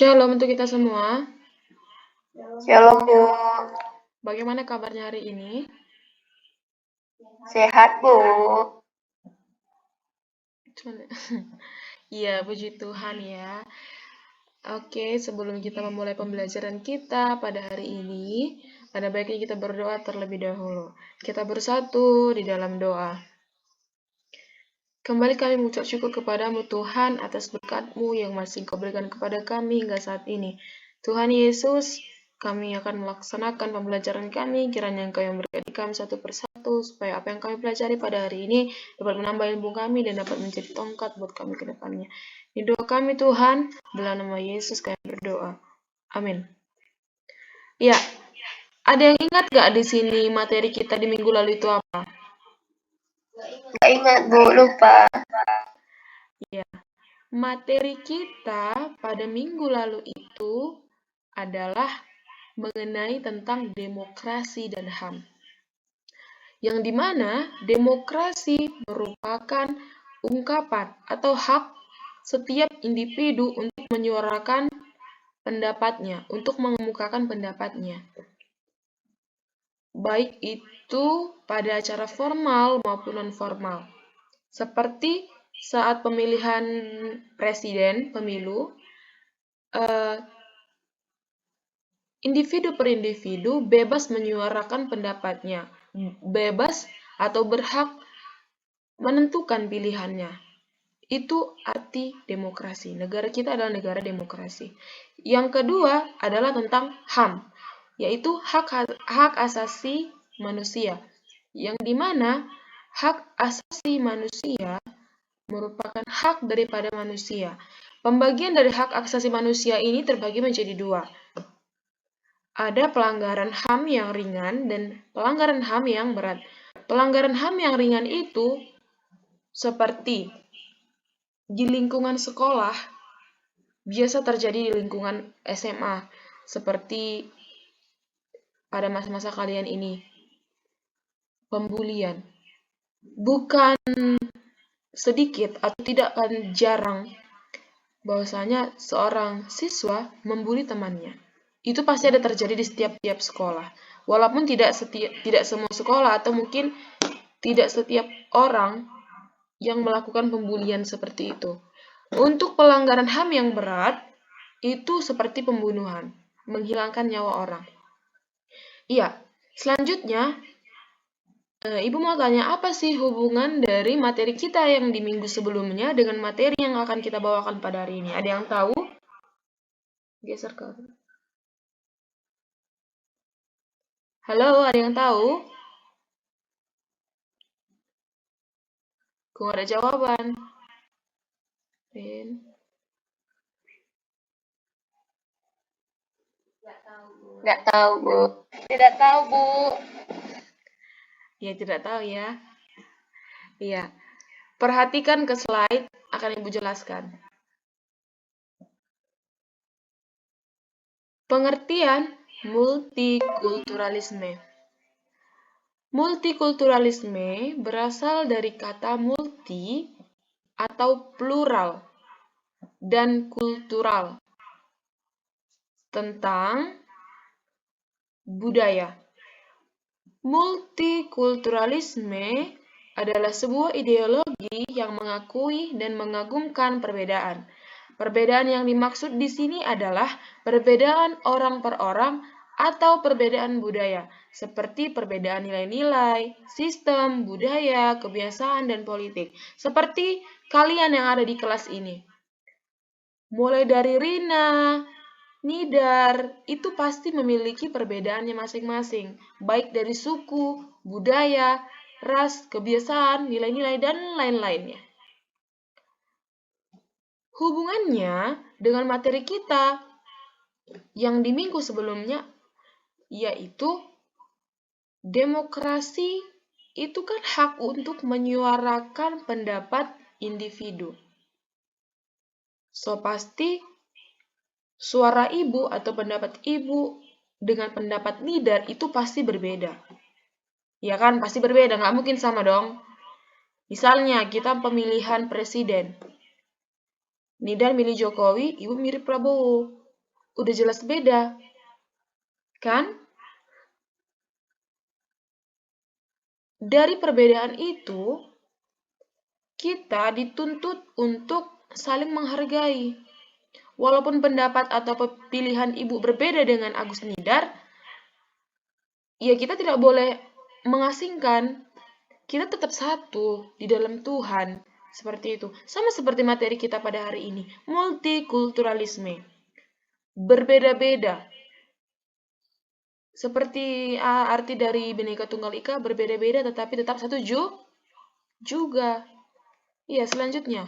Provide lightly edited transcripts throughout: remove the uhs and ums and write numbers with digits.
Shalom untuk kita semua. Shalom Bu. Bagaimana kabarnya hari ini? Sehat Bu. Iya, puji Tuhan ya. Oke, sebelum kita memulai pembelajaran kita pada hari ini, ada baiknya kita berdoa terlebih dahulu. Kita bersatu di dalam doa. Kembali kami mengucap syukur kepadamu Tuhan atas berkat-Mu yang masih Kau berikan kepada kami hingga saat ini. Tuhan Yesus, kami akan melaksanakan pembelajaran kami, kiranya Engkau yang berkati kami satu persatu, supaya apa yang kami pelajari pada hari ini dapat menambah ilmu kami dan dapat menjadi tongkat buat kami ke depannya. Ini doa kami Tuhan, dalam nama Yesus kami berdoa. Amin. Ya, ada yang ingat gak di sini materi kita di minggu lalu itu apa? Nggak ingat Bu, lupa. Ya, materi kita pada minggu lalu itu adalah mengenai tentang demokrasi dan HAM. Yang dimana demokrasi merupakan ungkapan atau hak setiap individu untuk menyuarakan pendapatnya, untuk mengemukakan pendapatnya. Baik itu pada acara formal maupun non-formal. Seperti saat pemilihan presiden, pemilu, individu per individu bebas menyuarakan pendapatnya, bebas atau berhak menentukan pilihannya. Itu arti demokrasi. Negara kita adalah negara demokrasi. Yang kedua adalah tentang HAM, yaitu hak asasi manusia. Yang dimana hak asasi manusia merupakan hak daripada manusia. Pembagian dari hak asasi manusia ini terbagi menjadi dua. Ada pelanggaran HAM yang ringan dan pelanggaran HAM yang berat. Pelanggaran HAM yang ringan itu seperti di lingkungan sekolah, biasa terjadi di lingkungan SMA, seperti pada masa-masa kalian ini. Pembulian. Bukan sedikit atau tidak akan jarang bahwasanya seorang siswa membuli temannya. Itu pasti ada terjadi di setiap sekolah. Walaupun tidak semua sekolah atau mungkin tidak setiap orang yang melakukan pembulian seperti itu. Untuk pelanggaran HAM yang berat, itu seperti pembunuhan, menghilangkan nyawa orang. Iya, selanjutnya, Ibu mau tanya apa sih hubungan dari materi kita yang di minggu sebelumnya dengan materi yang akan kita bawakan pada hari ini? Ada yang tahu? Geser ke. Halo, ada yang tahu? Kok ada jawaban? Nggak tahu Bu. Tidak tahu Bu. Ya, tidak tahu ya. Iya. Perhatikan ke slide, akan Ibu jelaskan. Pengertian multikulturalisme. Multikulturalisme berasal dari kata multi atau plural dan kultural tentang budaya. Multikulturalisme adalah sebuah ideologi yang mengakui dan mengagumkan perbedaan. Perbedaan yang dimaksud di sini adalah perbedaan orang per orang atau perbedaan budaya, seperti perbedaan nilai-nilai, sistem, budaya, kebiasaan, dan politik. Seperti kalian yang ada di kelas ini. Mulai dari Rina, Nidar, itu pasti memiliki perbedaannya masing-masing, baik dari suku, budaya, ras, kebiasaan, nilai-nilai, dan lain-lainnya. Hubungannya dengan materi kita yang di minggu sebelumnya, yaitu demokrasi itu kan hak untuk menyuarakan pendapat individu. So, pasti suara ibu atau pendapat ibu dengan pendapat Nidar itu pasti berbeda. Ya kan, pasti berbeda, nggak mungkin sama dong. Misalnya, kita pemilihan presiden. Nidar milih Jokowi, ibu mirip Prabowo. Udah jelas beda, kan? Dari perbedaan itu, kita dituntut untuk saling menghargai. Walaupun pendapat atau pilihan ibu berbeda dengan Agus Nidar, ya kita tidak boleh mengasingkan. Kita tetap satu di dalam Tuhan. Seperti itu. Sama seperti materi kita pada hari ini. Multikulturalisme. Berbeda-beda. Seperti arti dari Bhinneka Tunggal Ika, berbeda-beda tetapi tetap satu juga. Iya, selanjutnya.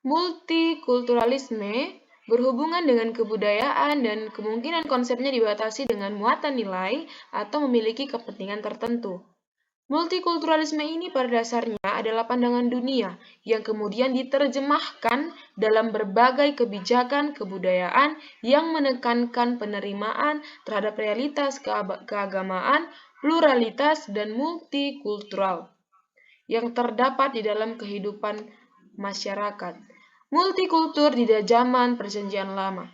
Multikulturalisme berhubungan dengan kebudayaan dan kemungkinan konsepnya dibatasi dengan muatan nilai atau memiliki kepentingan tertentu. Multikulturalisme ini pada dasarnya adalah pandangan dunia yang kemudian diterjemahkan dalam berbagai kebijakan kebudayaan yang menekankan penerimaan terhadap realitas keagamaan, pluralitas, dan multikultural yang terdapat di dalam kehidupan masyarakat. Multikultur di zaman Perjanjian Lama.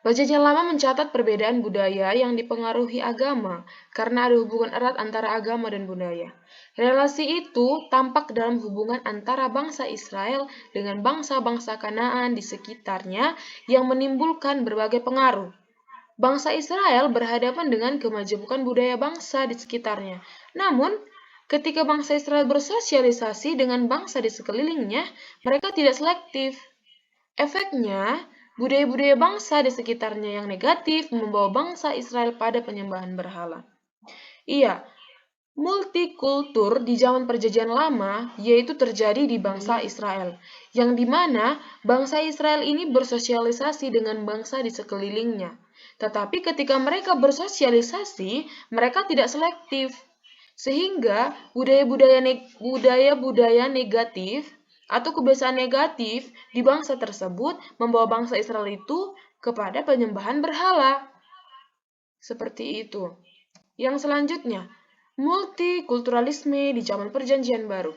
Perjanjian Lama mencatat perbedaan budaya yang dipengaruhi agama karena ada hubungan erat antara agama dan budaya. Relasi itu tampak dalam hubungan antara bangsa Israel dengan bangsa-bangsa Kanaan di sekitarnya yang menimbulkan berbagai pengaruh. Bangsa Israel berhadapan dengan kemajemukan budaya bangsa di sekitarnya. Namun, ketika bangsa Israel bersosialisasi dengan bangsa di sekelilingnya, mereka tidak selektif. Efeknya, budaya-budaya bangsa di sekitarnya yang negatif membawa bangsa Israel pada penyembahan berhala. Iya, multikultur di zaman Perjanjian Lama yaitu terjadi di bangsa Israel, yang dimana bangsa Israel ini bersosialisasi dengan bangsa di sekelilingnya. Tetapi ketika mereka bersosialisasi, mereka tidak selektif, sehingga budaya-budaya negatif atau kebiasaan negatif di bangsa tersebut membawa bangsa Israel itu kepada penyembahan berhala. Seperti itu. Yang selanjutnya, multikulturalisme di zaman Perjanjian Baru.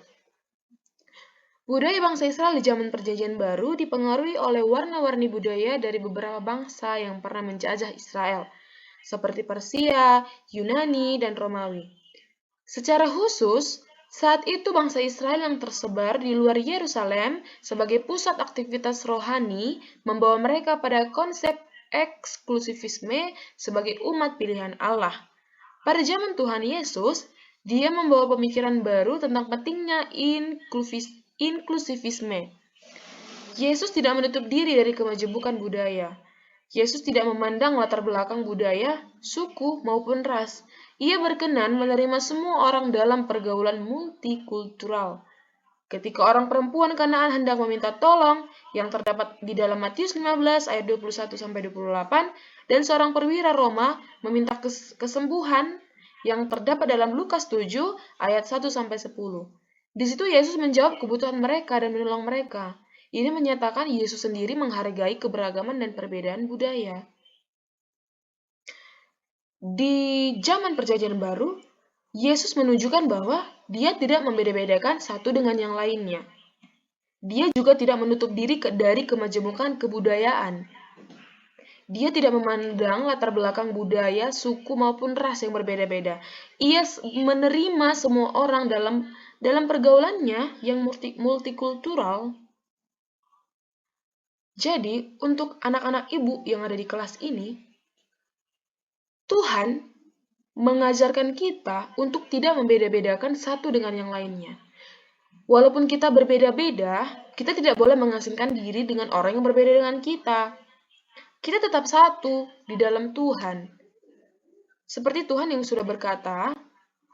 Budaya bangsa Israel di zaman Perjanjian Baru dipengaruhi oleh warna-warni budaya dari beberapa bangsa yang pernah menjajah Israel, seperti Persia, Yunani, dan Romawi. Secara khusus, saat itu bangsa Israel yang tersebar di luar Yerusalem sebagai pusat aktivitas rohani membawa mereka pada konsep eksklusivisme sebagai umat pilihan Allah. Pada zaman Tuhan Yesus, Dia membawa pemikiran baru tentang pentingnya inklusivisme. Yesus tidak menutup diri dari kemajemukan budaya. Yesus tidak memandang latar belakang budaya, suku, maupun ras. Ia berkenan menerima semua orang dalam pergaulan multikultural. Ketika orang perempuan Kanaan hendak meminta tolong, yang terdapat di dalam Matius 15 ayat 21-28, dan seorang perwira Roma meminta kesembuhan, yang terdapat dalam Lukas 7 ayat 1-10. Di situ Yesus menjawab kebutuhan mereka dan menolong mereka. Ini menyatakan Yesus sendiri menghargai keberagaman dan perbedaan budaya. Di zaman Perjanjian Baru, Yesus menunjukkan bahwa Dia tidak membeda-bedakan satu dengan yang lainnya. Dia juga tidak menutup diri dari kemajemukan kebudayaan. Dia tidak memandang latar belakang budaya, suku, maupun ras yang berbeda-beda. Ia menerima semua orang dalam pergaulannya yang multikultural. Jadi, untuk anak-anak ibu yang ada di kelas ini, Tuhan mengajarkan kita untuk tidak membeda-bedakan satu dengan yang lainnya. Walaupun kita berbeda-beda, kita tidak boleh mengasingkan diri dengan orang yang berbeda dengan kita. Kita tetap satu di dalam Tuhan. Seperti Tuhan yang sudah berkata,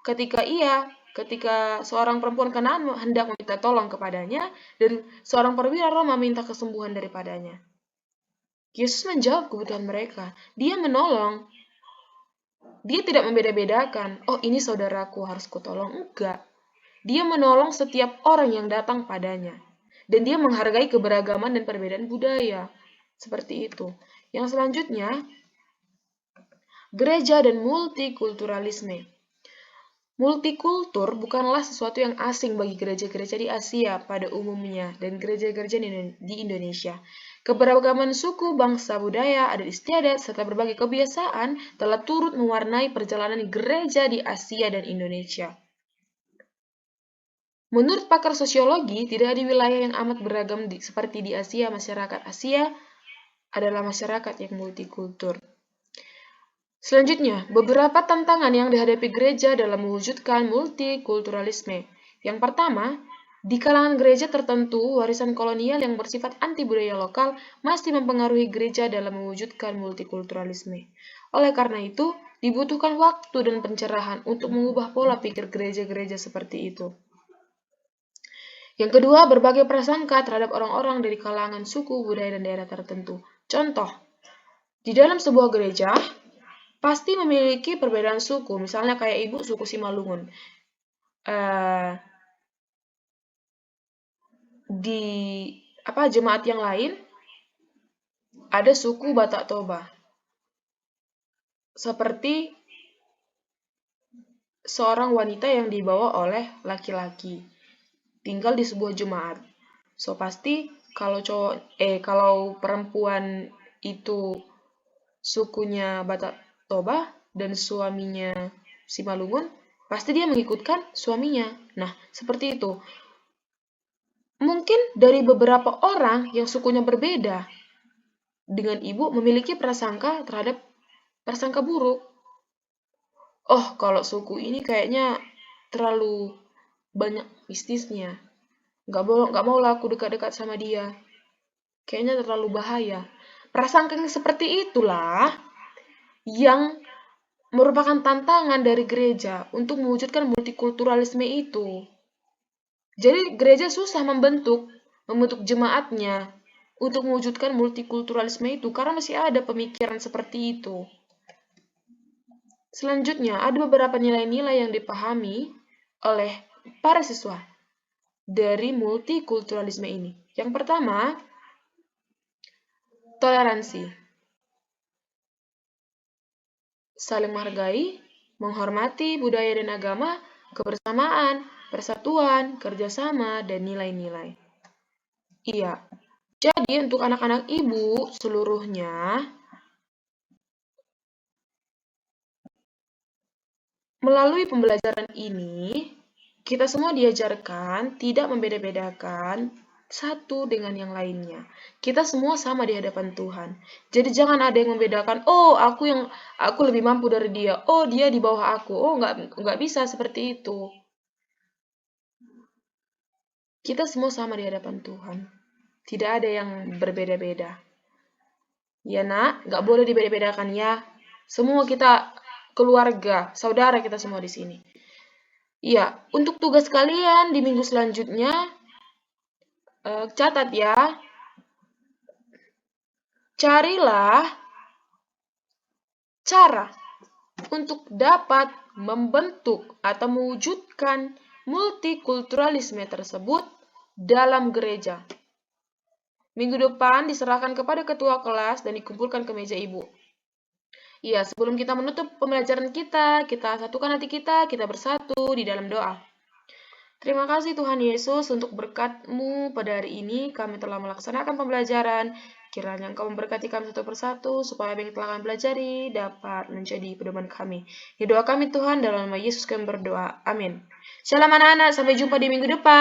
ketika seorang perempuan Kanaan hendak meminta tolong kepadanya, dan seorang perwira Roma meminta kesembuhan daripadanya. Yesus menjawab kebutuhan mereka. Dia menolong. Dia tidak membeda-bedakan, oh ini saudaraku harus kutolong. Enggak. Dia menolong setiap orang yang datang padanya. Dan dia menghargai keberagaman dan perbedaan budaya. Seperti itu. Yang selanjutnya, gereja dan multikulturalisme. Multikultur bukanlah sesuatu yang asing bagi gereja-gereja di Asia pada umumnya dan gereja-gereja di Indonesia. Keberagaman suku, bangsa, budaya, adat istiadat, serta berbagai kebiasaan telah turut mewarnai perjalanan gereja di Asia dan Indonesia. Menurut pakar sosiologi, tidak ada wilayah yang amat beragam seperti di Asia. Masyarakat Asia adalah masyarakat yang multikultur. Selanjutnya, beberapa tantangan yang dihadapi gereja dalam mewujudkan multikulturalisme. Yang pertama, di kalangan gereja tertentu, warisan kolonial yang bersifat anti budaya lokal masih mempengaruhi gereja dalam mewujudkan multikulturalisme. Oleh karena itu, dibutuhkan waktu dan pencerahan untuk mengubah pola pikir gereja-gereja seperti itu. Yang kedua, berbagai prasangka terhadap orang-orang dari kalangan suku, budaya, dan daerah tertentu. Contoh, di dalam sebuah gereja, pasti memiliki perbedaan suku, misalnya kayak ibu suku Simalungun. Di jemaat yang lain ada suku Batak Toba. Seperti seorang wanita yang dibawa oleh laki-laki, tinggal di sebuah jemaat. So pasti kalau perempuan itu sukunya Batak Toba dan suaminya Simalungun, pasti dia mengikutkan suaminya. Nah, seperti itu. Mungkin dari beberapa orang yang sukunya berbeda dengan ibu memiliki prasangka terhadap prasangka buruk. Oh, kalau suku ini kayaknya terlalu banyak mistisnya. Gak mau lah aku dekat-dekat sama dia. Kayaknya terlalu bahaya. Prasangka yang seperti itulah yang merupakan tantangan dari gereja untuk mewujudkan multikulturalisme itu. Jadi gereja susah membentuk jemaatnya untuk mewujudkan multikulturalisme itu karena masih ada pemikiran seperti itu. Selanjutnya, ada beberapa nilai-nilai yang dipahami oleh para siswa dari multikulturalisme ini. Yang pertama, toleransi. Saling menghargai, menghormati budaya dan agama, kebersamaan, persatuan, kerjasama, dan nilai-nilai. Iya, jadi untuk anak-anak ibu seluruhnya, melalui pembelajaran ini, kita semua diajarkan tidak membeda-bedakan satu dengan yang lainnya. Kita semua sama di hadapan Tuhan. Jadi jangan ada yang membedakan, oh aku lebih mampu dari dia, oh dia di bawah aku. Oh nggak bisa seperti itu. Kita semua sama di hadapan Tuhan. Tidak ada yang berbeda-beda. Ya nak, nggak boleh dibeda-bedakan ya. Semua kita keluarga, saudara kita semua di sini. Iya, untuk tugas kalian di minggu selanjutnya, catat ya. Carilah cara untuk dapat membentuk atau mewujudkan multikulturalisme tersebut dalam gereja. Minggu depan diserahkan kepada ketua kelas dan dikumpulkan ke meja ibu. Iya, sebelum kita menutup pembelajaran kita satukan hati kita bersatu di dalam doa. Terima kasih Tuhan Yesus untuk berkat-Mu pada hari ini. Kami telah melaksanakan pembelajaran. Kiranya Engkau memberkati kami satu persatu, supaya apa yang telah kami pelajari dapat menjadi pedoman kami. Di doa kami Tuhan, dalam nama Yesus kami berdoa. Amin. Shalom anak-anak, sampai jumpa di minggu depan.